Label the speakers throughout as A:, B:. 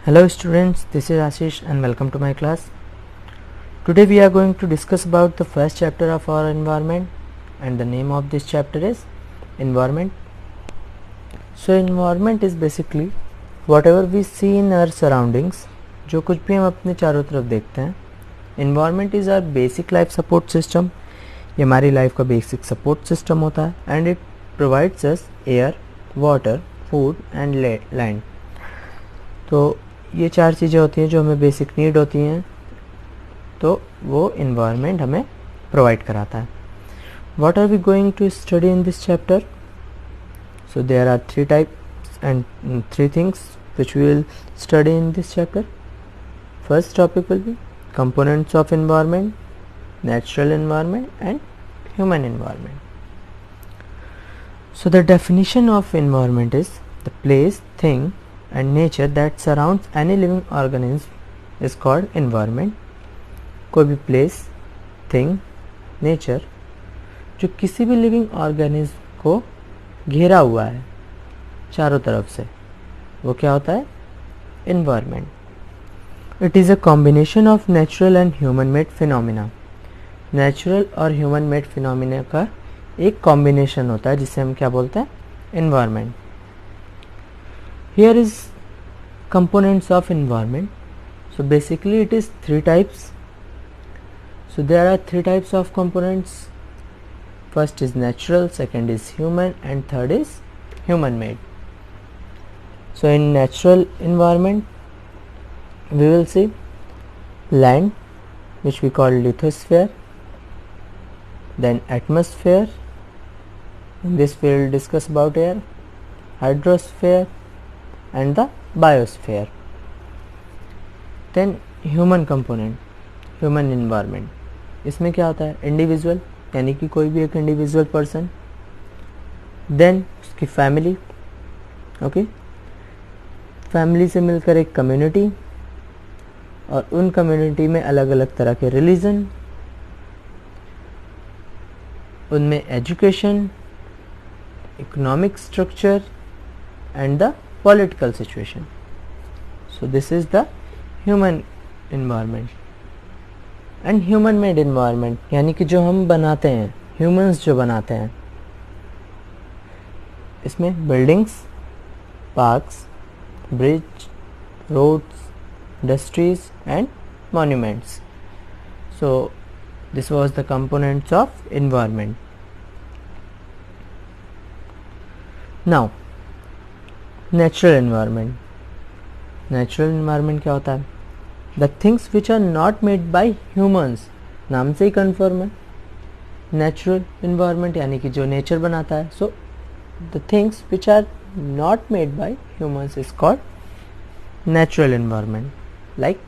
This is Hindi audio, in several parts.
A: Hello students, this is Ashish and welcome to my class. Today we are going to discuss about the first chapter of our environment, and the name of this chapter is environment. So environment is basically whatever we see in our surroundings, जो कुछ भी हम अपने चारों तरफ देखते हैं. Environment is our basic life support system. ये हमारी लाइफ का बेसिक सपोर्ट सिस्टम होता है and it provides us air, water, food and land. तो ये चार चीज़ें होती हैं जो हमें बेसिक नीड होती हैं, तो वो इन्वायरमेंट हमें प्रोवाइड कराता है. What are we going to study in this chapter? So there are three types and three things which we will study in this chapter. First topic will be components of environment, natural environment and human environment. So the definition of environment is the place, thing and nature that surrounds any living organism is called environment. कोई भी place, thing, nature जो किसी भी living organism को घेरा हुआ है चारों तरफ से, वो क्या होता है? environment. It is a combination of natural and human made phenomena. Natural और ह्यूमन मेड फिनोमिना का एक कॉम्बिनेशन होता है जिसे हम क्या बोलते हैं? Environment. Here is components of environment. So basically it is three types. So there are three types of components. First is natural, second is human and third is human made. So in natural environment we will see land which we call lithosphere, then atmosphere, in this we will discuss about air, hydrosphere and the biosphere. Then human component, human environment. इसमें क्या होता है? इंडिविजुअल, यानी कि कोई भी एक इंडिविजुअल पर्सन, देन उसकी फैमिली, ओके, फैमिली से मिलकर एक कम्युनिटी, और उन कम्युनिटी में अलग अलग तरह के रिलीजन, उनमें education, economic structure and the political situation. So this is the human environment. And human made environment यानी कि जो हम बनाते हैं, ह्यूमंस जो बनाते हैं, इसमें buildings, parks, bridge, roads, industries and monuments. So this was the components of environment. Now natural environment. Natural environment क्या होता है? The things which are not made by humans. नाम से ही कन्फर्म है. Natural environment यानी कि जो नेचर बनाता है. So the things which are not made by humans is called natural environment, like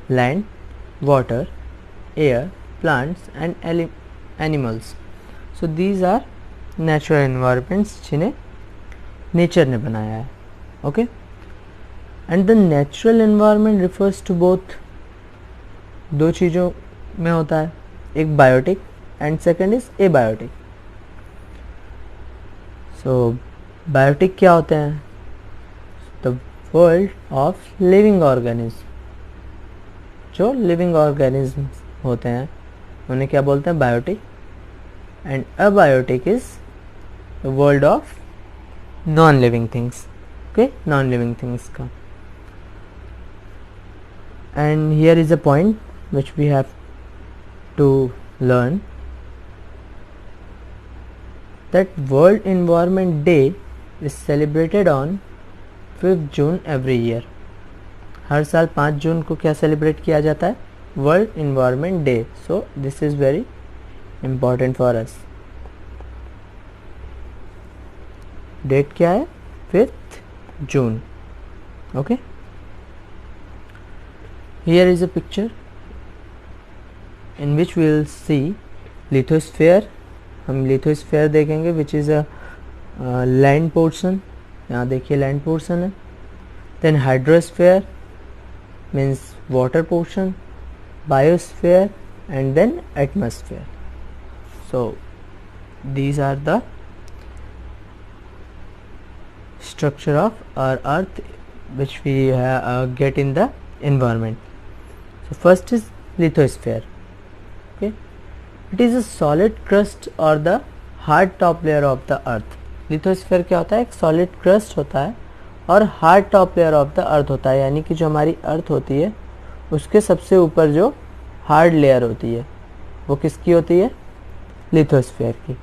A: land, water, air, plants and animals. So these are natural environments जिन्हें nature ने बनाया है. Okay, and the natural environment refers to both, दो चीज़ों में होता है, एक biotic and second is abiotic. So biotic क्या होते हैं? The world of living organism. जो लिविंग ऑर्गेनिज्म होते हैं उन्हें क्या बोलते हैं? Biotic. And abiotic is the world of non living things. Okay, non living things का. And here is a point which we have to learn, that world environment day is celebrated on 5 June every year. हर साल 5 जून को क्या सेलिब्रेट किया जाता है? World environment day. So this is very important for us. Date क्या है? 5th June. Okay, here is a picture in which we will see lithosphere. हम लिथोस्फेयर देखेंगे which is a land portion. यहाँ देखिए लैंड पोर्शन है. Then hydrosphere means water portion, biosphere and then atmosphere. So these are the structure of our earth which we get in the environment. So first is lithosphere. Okay, it is a solid crust or the hard top layer of the earth. Lithosphere क्या होता है? एक सॉलिड क्रस्ट होता है और hard top layer of the earth होता है, यानी कि जो हमारी अर्थ होती है उसके सबसे ऊपर जो हार्ड लेयर होती है वो किसकी होती है? लिथोस्फीयर की.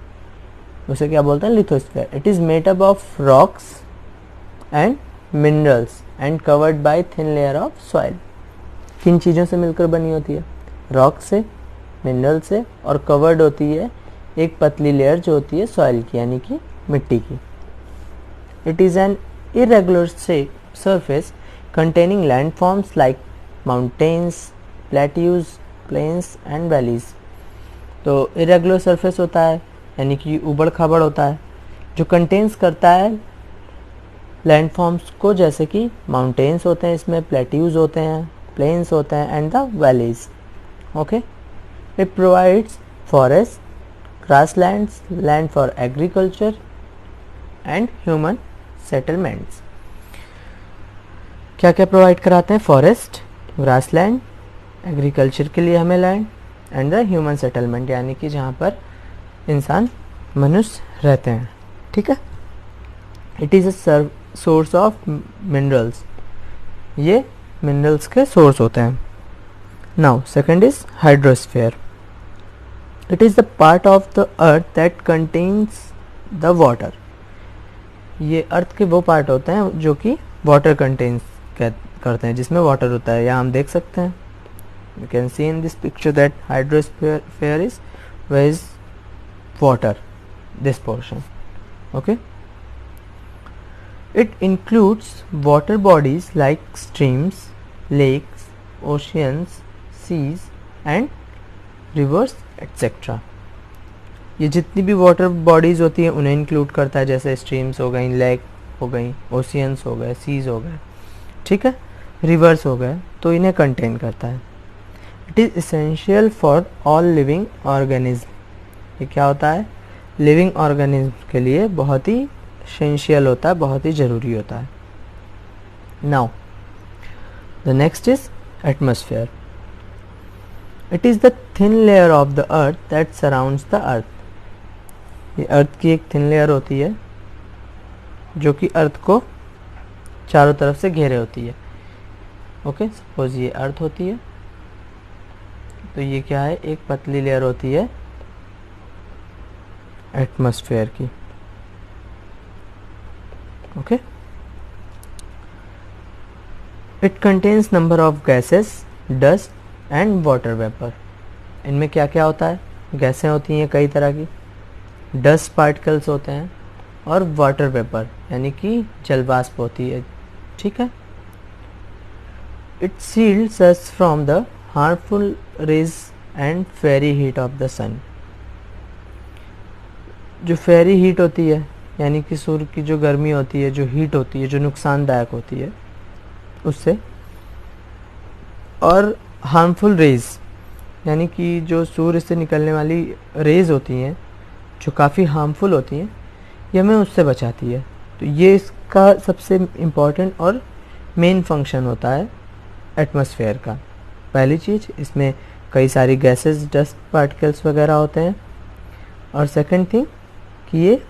A: उसे क्या बोलते हैं? Lithosphere. It is made up of rocks and minerals and covered by thin layer of soil. किन चीज़ों से मिलकर बनी होती है? रॉक से, मिनरल से, और कवर्ड होती है एक पतली लेयर जो होती है सॉइल की, यानी कि मिट्टी की. It is an irregular surface containing landforms like mountains, plateaus, plains and valleys. तो irregular surface होता है यानी कि उबड़ खाबड़ होता है, जो कंटेन्स करता है लैंडफॉर्म्स को, जैसे कि माउंटेन्स होते हैं, इसमें प्लेट्यूज होते हैं, प्लेन्स होते हैं and the valleys. Okay, it provides forest, grasslands, land for agriculture and human settlements. क्या क्या प्रोवाइड कराते हैं? फॉरेस्ट, ग्रासलैंड, एग्रीकल्चर के लिए हमें land, and the human settlement, यानी कि जहाँ पर इंसान, मनुष्य रहते हैं. ठीक है. It is a source of minerals. ये मिनरल्स के सोर्स होते हैं. Now second is hydrosphere. It is the part of the earth that contains the water. ये अर्थ के वो पार्ट होते हैं जो कि वाटर कंटेन्स करते हैं, जिसमें वाटर होता है. यहाँ हम देख सकते हैं, you can see in this picture that hydrosphere is where is water, this portion. Okay, it includes water bodies like streams, lakes, oceans, seas and rivers etcetera. ये जितनी भी वाटर बॉडीज़ होती हैं उन्हें इंक्लूड करता है, जैसे स्ट्रीम्स हो गई, लेक हो गई, ओशियंस हो गए, सीज हो गए, ठीक है, रिवर्स हो गए, तो इन्हें कंटेन करता है. It is essential for all living organism. ये क्या होता है? लिविंग ऑर्गेनिज्म के लिए बहुत ही इसेंशियल होता है, बहुत ही ज़रूरी होता है. Now the next is atmosphere. It is the thin layer of the earth that surrounds the earth. ये अर्थ की एक थिन लेयर होती है जो कि अर्थ को चारों तरफ से घेरे होती है. ओके, सपोज ये अर्थ होती है, तो ये क्या है? एक पतली लेयर होती है एटमॉस्फेयर की. Okay, it contains number of gases, dust and water vapour. इनमें क्या क्या होता है? गैसें होती हैं कई तरह की, डस्ट पार्टिकल्स होते हैं, और वाटर वेपर यानी कि जलवाष्प होती है. ठीक है. It shields us from the harmful rays and fiery heat of the sun. जो फेरी हीट होती है यानी कि सूर्य की जो गर्मी होती है, जो हीट होती है, जो नुकसानदायक होती है उससे, और हार्मफुल रेज यानी कि जो सूर्य से निकलने वाली रेज होती हैं जो काफ़ी हार्मफुल होती हैं, ये हमें उससे बचाती है. तो ये इसका सबसे इम्पॉर्टेंट और मेन फंक्शन होता है एटमॉस्फेयर का. पहली चीज़, इसमें कई सारी गैसेस, डस्ट पार्टिकल्स वगैरह होते हैं, और सेकंड थिंग कि ये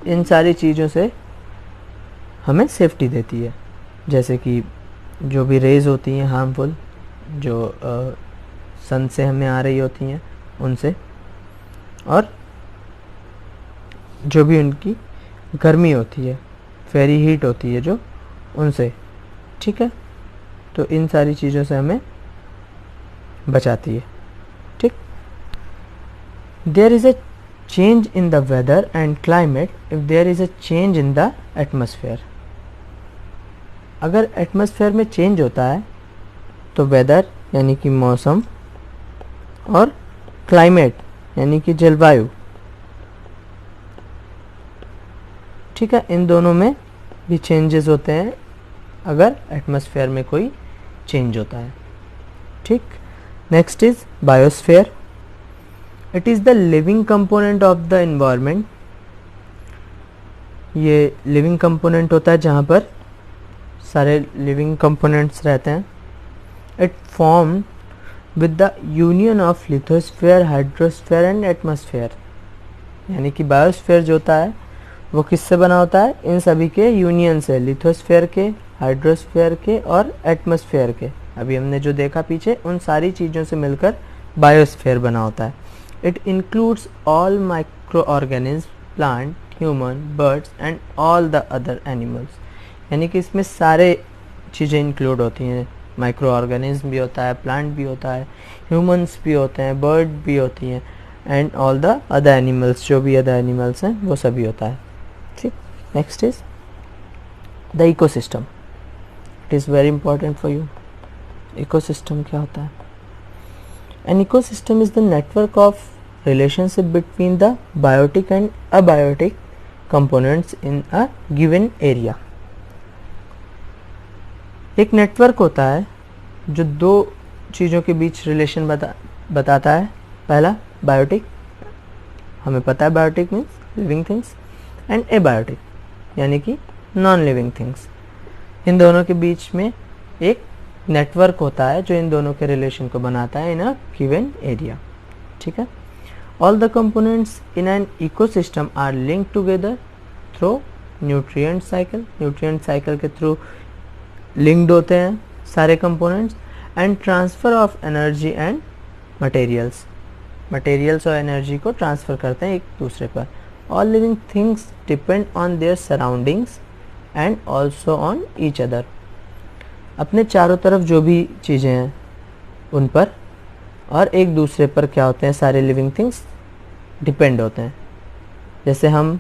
A: इन सारी चीज़ों से हमें सेफ्टी देती है, जैसे कि जो भी रेज होती हैं हार्मफुल, जो सन से हमें आ रही होती हैं उनसे, और जो भी उनकी गर्मी होती है, फेरी हीट होती है जो, उनसे. ठीक है. तो इन सारी चीज़ों से हमें बचाती है. ठीक. There is a change in the weather and climate if there is a change in the atmosphere. अगर एटमॉस्फेयर में चेंज होता है तो वेदर यानी कि मौसम, और क्लाइमेट यानी कि जलवायु, ठीक है, इन दोनों में भी चेंजेस होते हैं अगर एटमॉस्फेयर में कोई चेंज होता है. ठीक. Next is biosphere. It is the living component of the environment. ये लिविंग कंपोनेंट होता है जहाँ पर सारे लिविंग कंपोनेंट्स रहते हैं. It form with the union of lithosphere, hydrosphere and atmosphere. यानी कि बायोस्फीयर जो होता है वो किससे बना होता है? इन सभी के यूनियन से, लिथोस्फीयर के, हाइड्रोस्फीयर के और एटमॉस्फेयर के. अभी हमने जो देखा पीछे, उन सारी चीज़ों से मिलकर बायोस्फीयर बना होता है. It includes all micro organism, plant, human, birds and all the other animals. यानी कि इसमें सारे चीज़ें इंक्लूड होती हैं. माइक्रो ऑर्गेनिज्म भी होता है, प्लांट भी होता है, ह्यूमंस भी होते हैं, बर्ड भी होती हैं, and all the other animals, जो भी अदर एनिमल्स हैं वो सभी होता है. ठीक. Next is the ecosystem. It is very important for you. Ecosystem क्या होता है? An ecosystem is the network of relationship between the biotic and abiotic components in a given area. एक नेटवर्क होता है जो दो चीज़ों के बीच रिलेशन बताता है. पहला बायोटिक, हमें पता है biotic means living things, and abiotic यानी कि नॉन लिविंग थिंग्स. इन दोनों के बीच में एक नेटवर्क होता है जो इन दोनों के रिलेशन को बनाता है इन अ गिवन एरिया. ठीक है. All the components in an ecosystem are linked together through nutrient cycle. Nutrient cycle के through linked होते हैं सारे components, and transfer of energy and materials. Materials और energy को transfer करते हैं एक दूसरे पर. All living things depend on their surroundings and also on each other. अपने चारों तरफ जो भी चीज़ें हैं उन पर और एक दूसरे पर क्या होते हैं, सारे लिविंग थिंग्स डिपेंड होते हैं. जैसे हम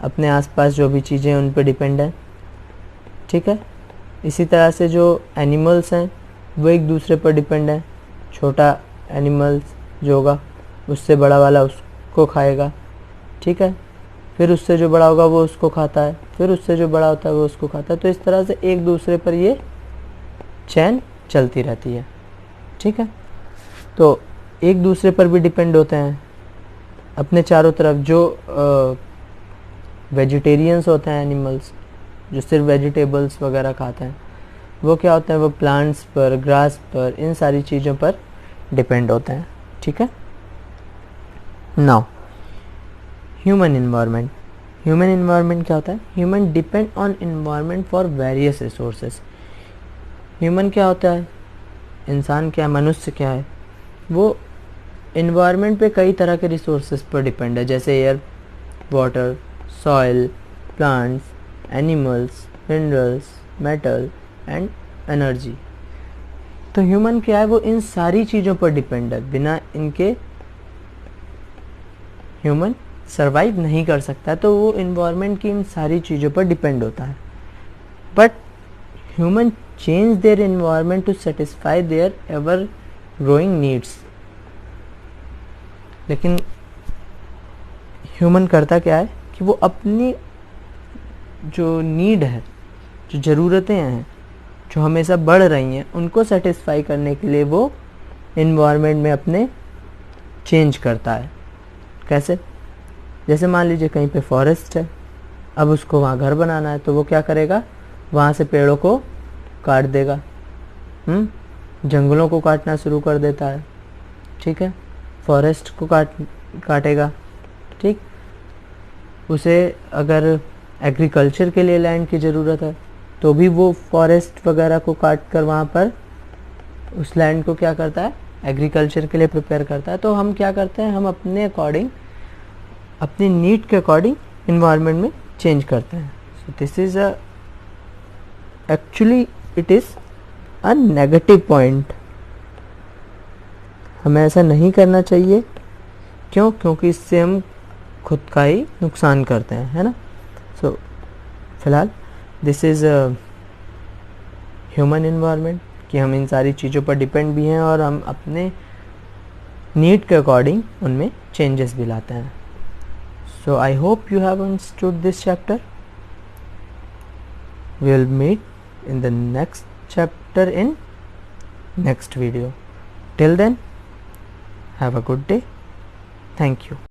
A: अपने आसपास जो भी चीज़ें उन पर डिपेंड हैं. ठीक है. इसी तरह से जो एनिमल्स हैं वो एक दूसरे पर डिपेंड हैं. छोटा एनिमल्स जो होगा उससे बड़ा वाला उसको खाएगा. ठीक है. फिर उससे जो बड़ा होगा वो उसको खाता है, फिर उससे जो बड़ा होता है वो उसको खाता है. तो इस तरह से एक दूसरे पर ये चैन चलती रहती है. ठीक है. तो एक दूसरे पर भी डिपेंड होते हैं. अपने चारों तरफ जो वेजिटेरियंस होते हैं एनिमल्स, जो सिर्फ वेजिटेबल्स वगैरह खाते हैं, वो क्या होते हैं, वो प्लांट्स पर, ग्रास पर, इन सारी चीज़ों पर डिपेंड होते हैं. ठीक है. Now human environment. Human environment क्या होता है? Human depend on environment for various resources. Human क्या होता है? इंसान क्या है, मनुष्य क्या है? वो इन्वायरमेंट पे कई तरह के रिसोर्सेज पर डिपेंड है, जैसे air, water, soil, plants, animals, minerals, metal and energy. तो ह्यूमन क्या है? वो इन सारी चीज़ों पर डिपेंड है. बिना इनके ह्यूमन सरवाइव नहीं कर सकता. तो वो इन्वायरमेंट की इन सारी चीज़ों पर डिपेंड होता है. But human change their environment to satisfy their ever growing needs. लेकिन ह्यूमन करता क्या है कि वो अपनी जो नीड है, जो ज़रूरतें हैं, जो हमेशा बढ़ रही हैं, उनको सेटिस्फाई करने के लिए वो इन्वायरमेंट में अपने चेंज करता है. कैसे? जैसे मान लीजिए कहीं पे फॉरेस्ट है, अब उसको वहाँ घर बनाना है, तो वो क्या करेगा? वहाँ से पेड़ों को काट देगा, जंगलों को काटना शुरू कर देता है. ठीक है. फॉरेस्ट को काटेगा. ठीक. उसे अगर एग्रीकल्चर के लिए लैंड की ज़रूरत है तो भी वो फॉरेस्ट वगैरह को काट कर वहाँ पर उस लैंड को क्या करता है? एग्रीकल्चर के लिए प्रिपेयर करता है. तो हम क्या करते हैं? हम अपने अकॉर्डिंग, अपनी नीड के अकॉर्डिंग इन्वायरमेंट में चेंज करते हैं. So this is actually it is a negative point. हमें ऐसा नहीं करना चाहिए. क्यों? क्योंकि इससे हम खुद का ही नुकसान करते हैं, है ना. सो फिलहाल दिस इज़ ह्यूमन इन्वायरमेंट, कि हम इन सारी चीज़ों पर डिपेंड भी हैं और हम अपने नीड के अकॉर्डिंग उनमें चेंजेस भी लाते हैं. So I hope you have understood this chapter. We will meet in the next chapter in next video. Till then, have a good day. Thank you.